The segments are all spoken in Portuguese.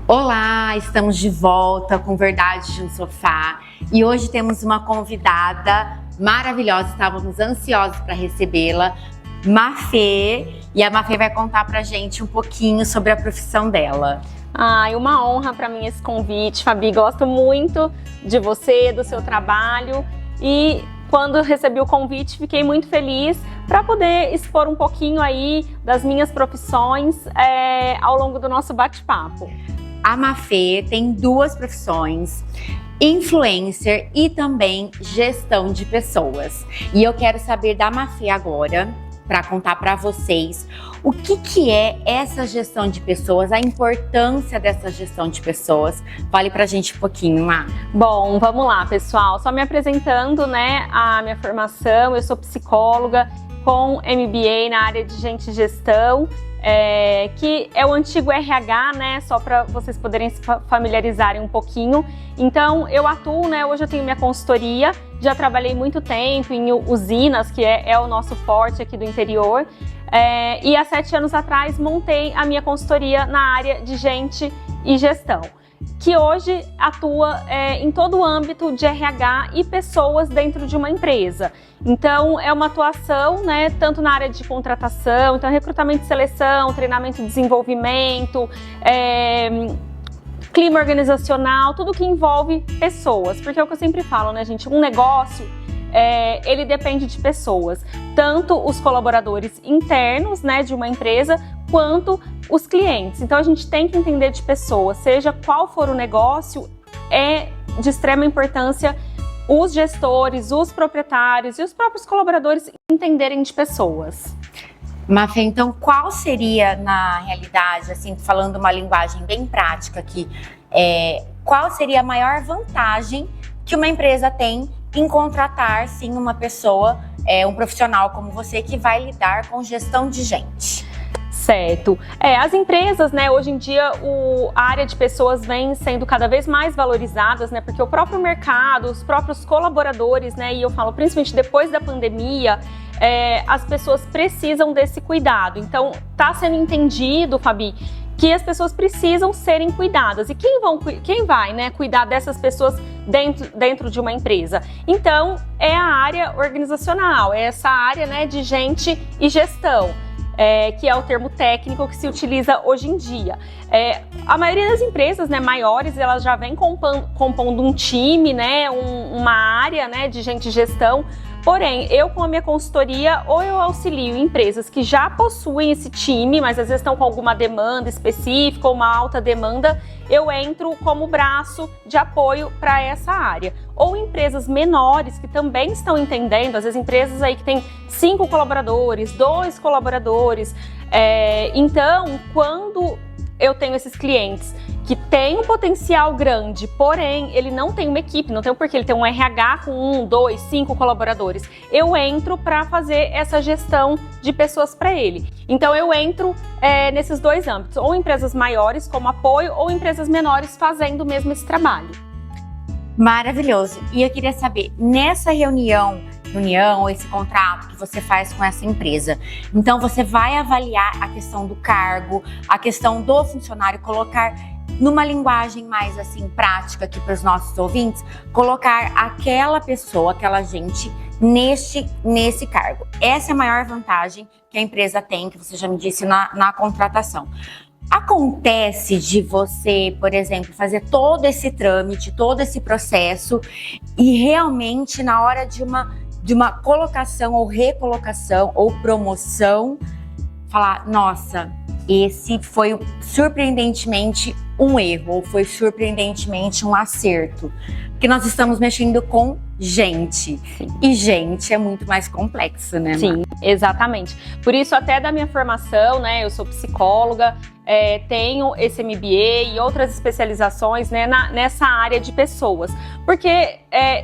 Olá, estamos de volta com Verdade de um Sofá e hoje temos uma convidada maravilhosa, estávamos ansiosos para recebê-la, Mafê, e a Mafê vai contar pra gente um pouquinho sobre a profissão dela. Ai, uma honra para mim esse convite, Fabi, gosto muito de você, do seu trabalho e quando recebi o convite fiquei muito feliz para poder expor um pouquinho aí das minhas profissões ao longo do nosso bate-papo. A Mafê tem duas profissões, influencer e também gestão de pessoas. E eu quero saber da Mafê agora, para contar para vocês, o que é essa gestão de pessoas, a importância dessa gestão de pessoas. Fale pra gente um pouquinho, Má. Bom, vamos lá, pessoal. Só me apresentando, né, a minha formação, eu sou psicóloga com MBA na área de gente e gestão. Que é o antigo RH, né? Só para vocês poderem se familiarizarem um pouquinho. Então, eu atuo, né? Hoje eu tenho minha consultoria, já trabalhei muito tempo em usinas, que é o nosso forte aqui do interior. E há 7 anos atrás montei a minha consultoria na área de gente e gestão, que hoje atua em todo o âmbito de RH e pessoas dentro de uma empresa. Então, é uma atuação, né, tanto na área de contratação, então recrutamento e seleção, treinamento e desenvolvimento, clima organizacional, tudo que envolve pessoas. Porque é o que eu sempre falo, né, gente, um negócio, ele depende de pessoas, tanto os colaboradores internos, né, de uma empresa, quanto os clientes. Então a gente tem que entender de pessoas, seja qual for o negócio, é de extrema importância os gestores, os proprietários e os próprios colaboradores entenderem de pessoas. Mafê, então qual seria, na realidade, assim, falando uma linguagem bem prática aqui, qual seria a maior vantagem que uma empresa tem em contratar, sim, uma pessoa, um profissional como você, que vai lidar com gestão de gente? Certo. As empresas, né, hoje em dia a área de pessoas vem sendo cada vez mais valorizadas, né, porque o próprio mercado, os próprios colaboradores, né, e eu falo principalmente depois da pandemia, as pessoas precisam desse cuidado. Então, está sendo entendido, Fabi, que as pessoas precisam serem cuidadas. E quem vai, né, cuidar dessas pessoas dentro de uma empresa? Então, é a área organizacional, é essa área, né, de gente e gestão. Que é o termo técnico que se utiliza hoje em dia. A maioria das empresas, né, maiores, elas já vem compondo um time, né, uma área, né, de gente e gestão. Porém, eu com a minha consultoria, ou eu auxilio empresas que já possuem esse time, mas às vezes estão com alguma demanda específica ou uma alta demanda, eu entro como braço de apoio para essa área. Ou empresas menores que também estão entendendo, às vezes empresas aí que têm 5 colaboradores, 2 colaboradores. Então, quando eu tenho esses clientes que têm um potencial grande, porém ele não tem uma equipe, não tem porque ele tem um RH com 1, 2, 5 colaboradores, eu entro para fazer essa gestão de pessoas para ele. Então eu entro nesses dois âmbitos, ou empresas maiores como apoio, ou empresas menores fazendo mesmo esse trabalho. Maravilhoso. E eu queria saber, nessa reunião, esse contrato que você faz com essa empresa, então você vai avaliar a questão do cargo, a questão do funcionário, colocar numa linguagem mais assim prática aqui para os nossos ouvintes, colocar aquela pessoa, aquela gente nesse cargo. Essa é a maior vantagem que a empresa tem, que você já me disse na contratação. Acontece de você, por exemplo, fazer todo esse trâmite, todo esse processo e realmente na hora de uma colocação ou recolocação ou promoção, falar, nossa, esse foi surpreendentemente um erro, ou foi surpreendentemente um acerto. Porque nós estamos mexendo com gente. Sim. E gente é muito mais complexo, né? Sim, exatamente. Por isso, até da minha formação, né? Eu sou psicóloga, tenho esse MBA e outras especializações, né, nessa área de pessoas. Porque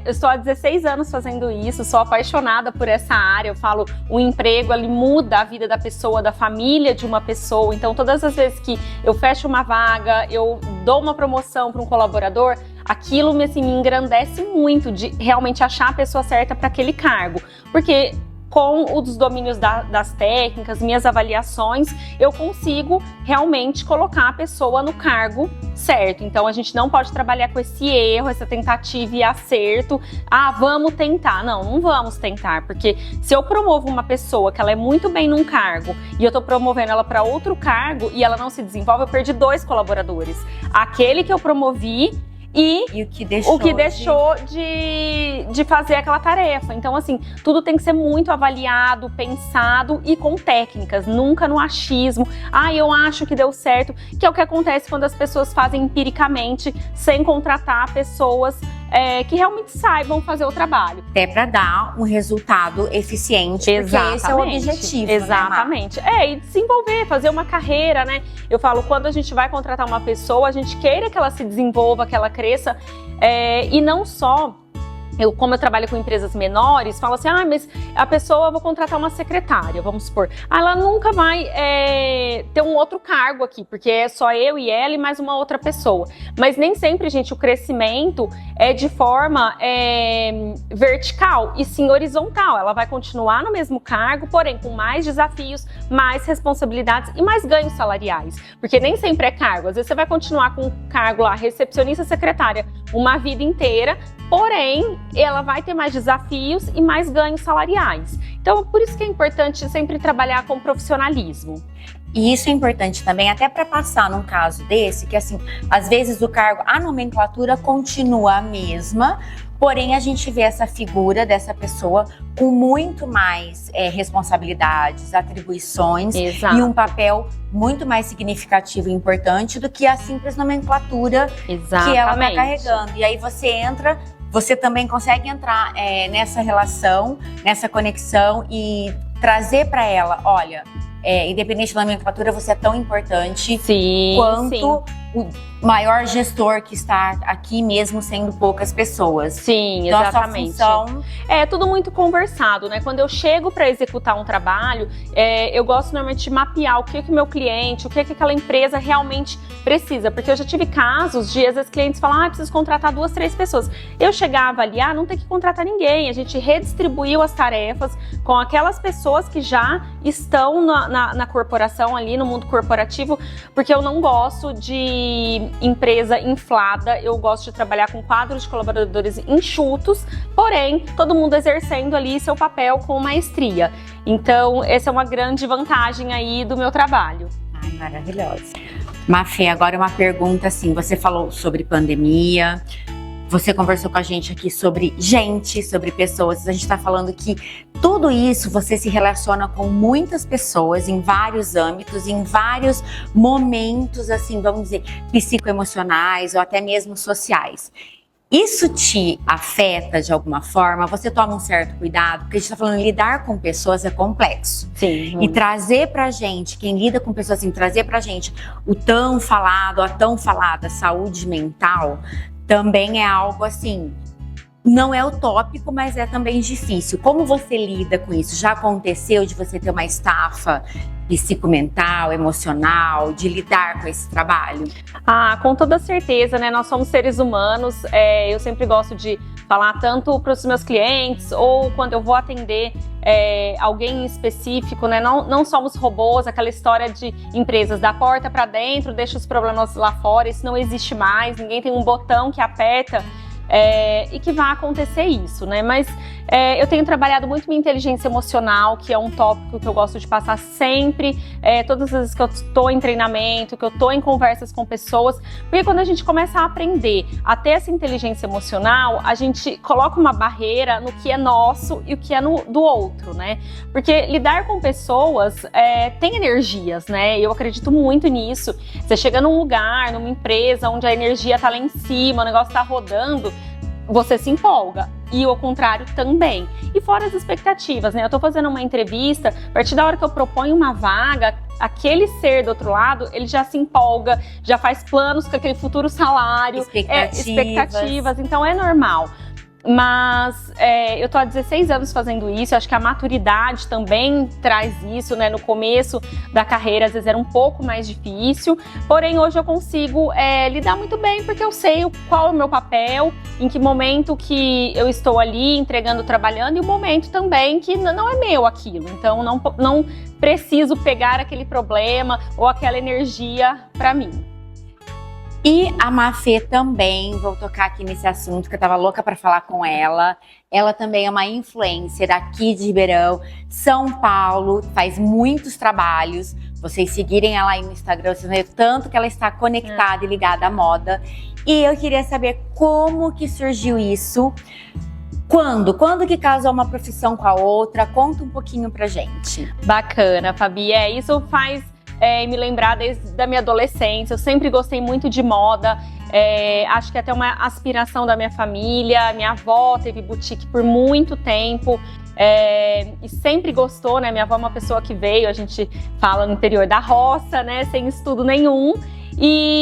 eu estou há 16 anos fazendo isso, sou apaixonada por essa área. Eu falo, o emprego, ele muda a vida da pessoa, da família de uma pessoa. Então, todas as vezes que eu fecho uma vaga, eu dou uma promoção para um colaborador, aquilo assim, me engrandece muito de realmente achar a pessoa certa para aquele cargo. Porque com os domínios das técnicas, minhas avaliações, eu consigo realmente colocar a pessoa no cargo certo. Então a gente não pode trabalhar com esse erro, essa tentativa e acerto. Vamos tentar. Não vamos tentar, porque se eu promovo uma pessoa que ela é muito bem num cargo e eu tô promovendo ela para outro cargo e ela não se desenvolve, eu perdi 2 colaboradores. Aquele que eu promovi e o que deixou de fazer aquela tarefa. Então, assim, tudo tem que ser muito avaliado, pensado e com técnicas, nunca no achismo. Eu acho que deu certo, que é o que acontece quando as pessoas fazem empiricamente, sem contratar pessoas que realmente saibam fazer o trabalho. Até para dar um resultado eficiente, porque esse é o objetivo. Exatamente. E desenvolver, fazer uma carreira, né? Eu falo, quando a gente vai contratar uma pessoa, a gente queira que ela se desenvolva, que ela cresça, e não só... Como eu trabalho com empresas menores, falo assim, mas a pessoa, eu vou contratar uma secretária, vamos supor. Ela nunca vai ter um outro cargo aqui, porque é só eu e ela e mais uma outra pessoa. Mas nem sempre, gente, o crescimento é de forma vertical, e sim horizontal. Ela vai continuar no mesmo cargo, porém com mais desafios, mais responsabilidades e mais ganhos salariais. Porque nem sempre é cargo. Às vezes você vai continuar com um cargo lá, recepcionista, secretária, uma vida inteira, porém, ela vai ter mais desafios e mais ganhos salariais. Então, por isso que é importante sempre trabalhar com profissionalismo. E isso é importante também, até para passar num caso desse, que assim, às vezes o cargo, a nomenclatura continua a mesma, porém a gente vê essa figura dessa pessoa com muito mais responsabilidades, atribuições. Exato. E um papel muito mais significativo e importante do que a simples nomenclatura. Exatamente. Que ela está carregando. E aí você também consegue entrar nessa relação, nessa conexão e trazer para ela, olha, independente da nomenclatura, você é tão importante quanto o maior gestor que está aqui, mesmo sendo poucas pessoas. Sim, então, exatamente. A sua função... É tudo muito conversado, né? Quando eu chego para executar um trabalho, eu gosto normalmente de mapear o que o meu cliente, o que aquela empresa realmente precisa. Porque eu já tive casos de, às vezes, clientes falam, preciso contratar 2, 3 pessoas. Eu chegar a avaliar, não tem que contratar ninguém. A gente redistribuiu as tarefas com aquelas pessoas que já estão na corporação ali, no mundo corporativo, porque eu não gosto de empresa inflada, eu gosto de trabalhar com quadros de colaboradores enxutos, porém, todo mundo exercendo ali seu papel com maestria. Então, essa é uma grande vantagem aí do meu trabalho. Ai, maravilhosa. Mafê, agora uma pergunta assim, você falou sobre pandemia, você conversou com a gente aqui sobre sobre pessoas, a gente está falando que tudo isso você se relaciona com muitas pessoas em vários âmbitos, em vários momentos, assim, vamos dizer, psicoemocionais ou até mesmo sociais. Isso te afeta de alguma forma? Você toma um certo cuidado? Porque a gente está falando, lidar com pessoas é complexo. Sim. E trazer pra gente, quem lida com pessoas assim, trazer pra gente o tão falado, a tão falada saúde mental, também é algo assim, não é utópico, mas é também difícil. Como você lida com isso? Já aconteceu de você ter uma estafa psicomental, emocional, de lidar com esse trabalho? Com toda certeza, né? Nós somos seres humanos. Eu sempre gosto de falar tanto para os meus clientes ou quando eu vou atender alguém específico, né? Não somos robôs, aquela história de empresas da porta para dentro, deixa os problemas lá fora, isso não existe mais, ninguém tem um botão que aperta e que vai acontecer isso, né? Mas eu tenho trabalhado muito minha inteligência emocional, que é um tópico que eu gosto de passar sempre, todas as vezes que eu estou em treinamento, que eu estou em conversas com pessoas, porque quando a gente começa a aprender a ter essa inteligência emocional, a gente coloca uma barreira no que é nosso e o que é do outro, né? Porque lidar com pessoas tem energias, né? Eu acredito muito nisso. Você chega num lugar, numa empresa, onde a energia tá lá em cima, o negócio tá rodando, você se empolga. E o contrário também. E fora as expectativas, né? Eu tô fazendo uma entrevista, a partir da hora que eu proponho uma vaga, aquele ser do outro lado, ele já se empolga, já faz planos com aquele futuro salário, expectativas, então é normal. Mas eu tô há 16 anos fazendo isso, acho que a maturidade também traz isso, né? No começo da carreira, às vezes era um pouco mais difícil, porém hoje eu consigo lidar muito bem, porque eu sei qual é o meu papel, em que momento que eu estou ali entregando, trabalhando, e o momento também que não é meu aquilo, então não preciso pegar aquele problema ou aquela energia para mim. E a Mafê também, vou tocar aqui nesse assunto que eu tava louca para falar com ela. Ela também é uma influencer aqui de Ribeirão, São Paulo, faz muitos trabalhos. Vocês seguirem ela aí no Instagram, vocês vão ver tanto que ela está conectada e ligada à moda. E eu queria saber como que surgiu isso. Quando que casou uma profissão com a outra? Conta um pouquinho pra gente. Bacana, Fabi. Isso faz me lembrar desde a minha adolescência. Eu sempre gostei muito de moda. Acho que é até uma aspiração da minha família. Minha avó teve boutique por muito tempo. E sempre gostou, né? Minha avó é uma pessoa que veio, a gente fala no interior da roça, né? Sem estudo nenhum.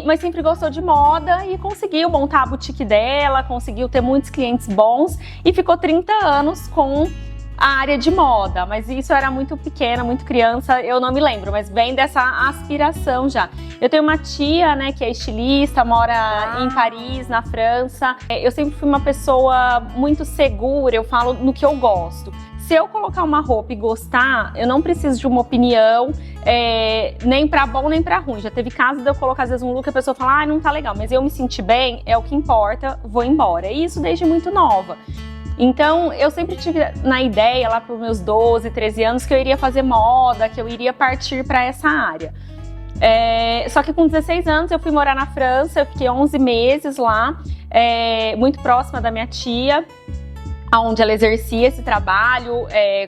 Mas sempre gostou de moda e conseguiu montar a boutique dela, conseguiu ter muitos clientes bons e ficou 30 anos com a área de moda. Mas isso era muito pequena, muito criança, eu não me lembro, mas vem dessa aspiração já. Eu tenho uma tia, né, que é estilista, mora em Paris, na França. Eu sempre fui uma pessoa muito segura, eu falo no que eu gosto. Se eu colocar uma roupa e gostar, eu não preciso de uma opinião, nem pra bom, nem pra ruim. Já teve casos de eu colocar, às vezes, um look e a pessoa fala, não tá legal, mas eu me senti bem, é o que importa, vou embora. E isso desde muito nova. Então, eu sempre tive na ideia, lá pros meus 12, 13 anos, que eu iria fazer moda, que eu iria partir pra essa área. Só que com 16 anos eu fui morar na França, eu fiquei 11 meses lá, muito próxima da minha tia, onde ela exercia esse trabalho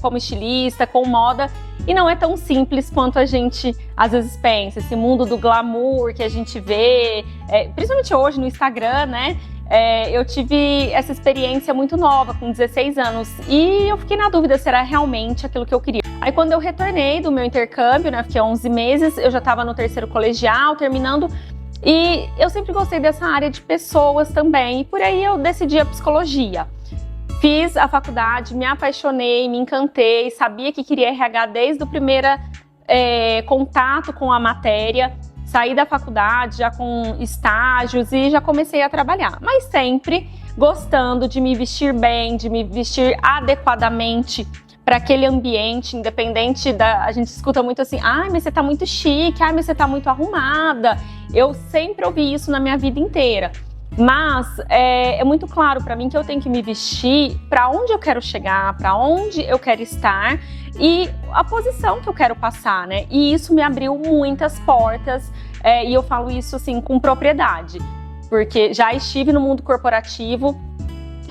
como estilista, com moda, e não é tão simples quanto a gente às vezes pensa, esse mundo do glamour que a gente vê, principalmente hoje no Instagram, né? Eu tive essa experiência muito nova, com 16 anos, e eu fiquei na dúvida se era realmente aquilo que eu queria. Aí quando eu retornei do meu intercâmbio, né, fiquei 11 meses, eu já estava no terceiro colegial, terminando, e eu sempre gostei dessa área de pessoas também, e por aí eu decidi a psicologia. Fiz a faculdade, me apaixonei, me encantei, sabia que queria RH desde o primeiro contato com a matéria. Saí da faculdade já com estágios e já comecei a trabalhar, mas sempre gostando de me vestir bem, de me vestir adequadamente para aquele ambiente, independente da... A gente escuta muito assim, mas você tá muito chique, mas você tá muito arrumada. Eu sempre ouvi isso na minha vida inteira. Mas é muito claro para mim que eu tenho que me vestir para onde eu quero chegar, para onde eu quero estar e a posição que eu quero passar, né? E isso me abriu muitas portas e eu falo isso assim com propriedade, porque já estive no mundo corporativo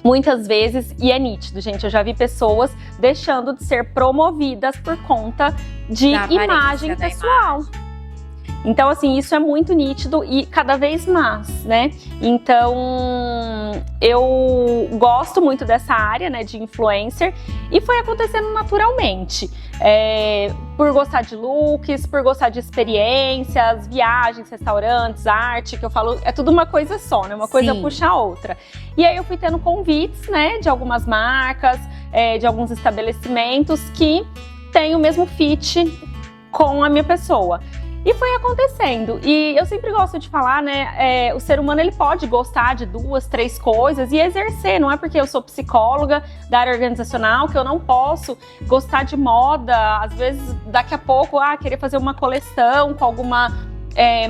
muitas vezes e é nítido, gente. Eu já vi pessoas deixando de ser promovidas por conta de imagem pessoal. Então, assim, isso é muito nítido e cada vez mais, né? Então, eu gosto muito dessa área, né, de influencer e foi acontecendo naturalmente. Por gostar de looks, por gostar de experiências, viagens, restaurantes, arte, que eu falo, é tudo uma coisa só, né? Uma coisa puxa a outra. E aí eu fui tendo convites, né, de algumas marcas, de alguns estabelecimentos que têm o mesmo fit com a minha pessoa. E foi acontecendo. E eu sempre gosto de falar, né? O ser humano ele pode gostar de 2, 3 coisas e exercer. Não é porque eu sou psicóloga da área organizacional que eu não posso gostar de moda. Às vezes, daqui a pouco, querer fazer uma coleção com alguma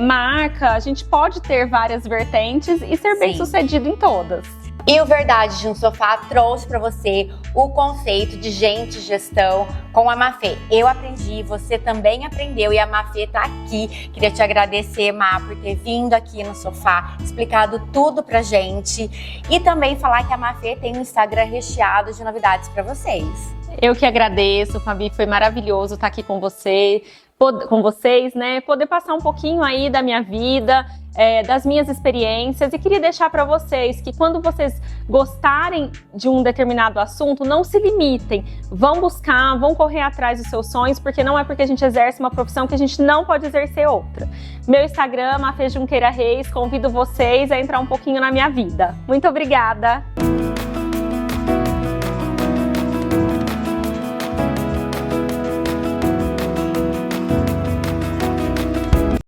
marca. A gente pode ter várias vertentes e ser bem sucedido em todas. E o Verdade de um Sofá trouxe para você o conceito de gente gestão com a Mafê. Eu aprendi, você também aprendeu e a Mafê tá aqui. Queria te agradecer, Má, por ter vindo aqui no sofá, explicado tudo pra gente e também falar que a Mafê tem um Instagram recheado de novidades para vocês. Eu que agradeço, Fabi, foi maravilhoso estar aqui com vocês, né? Poder passar um pouquinho aí da minha vida, das minhas experiências, e queria deixar para vocês que quando vocês gostarem de um determinado assunto, não se limitem, vão buscar, vão correr atrás dos seus sonhos, porque não é porque a gente exerce uma profissão que a gente não pode exercer outra. Meu Instagram, Mafê Junqueira Reis, convido vocês a entrar um pouquinho na minha vida. Muito obrigada!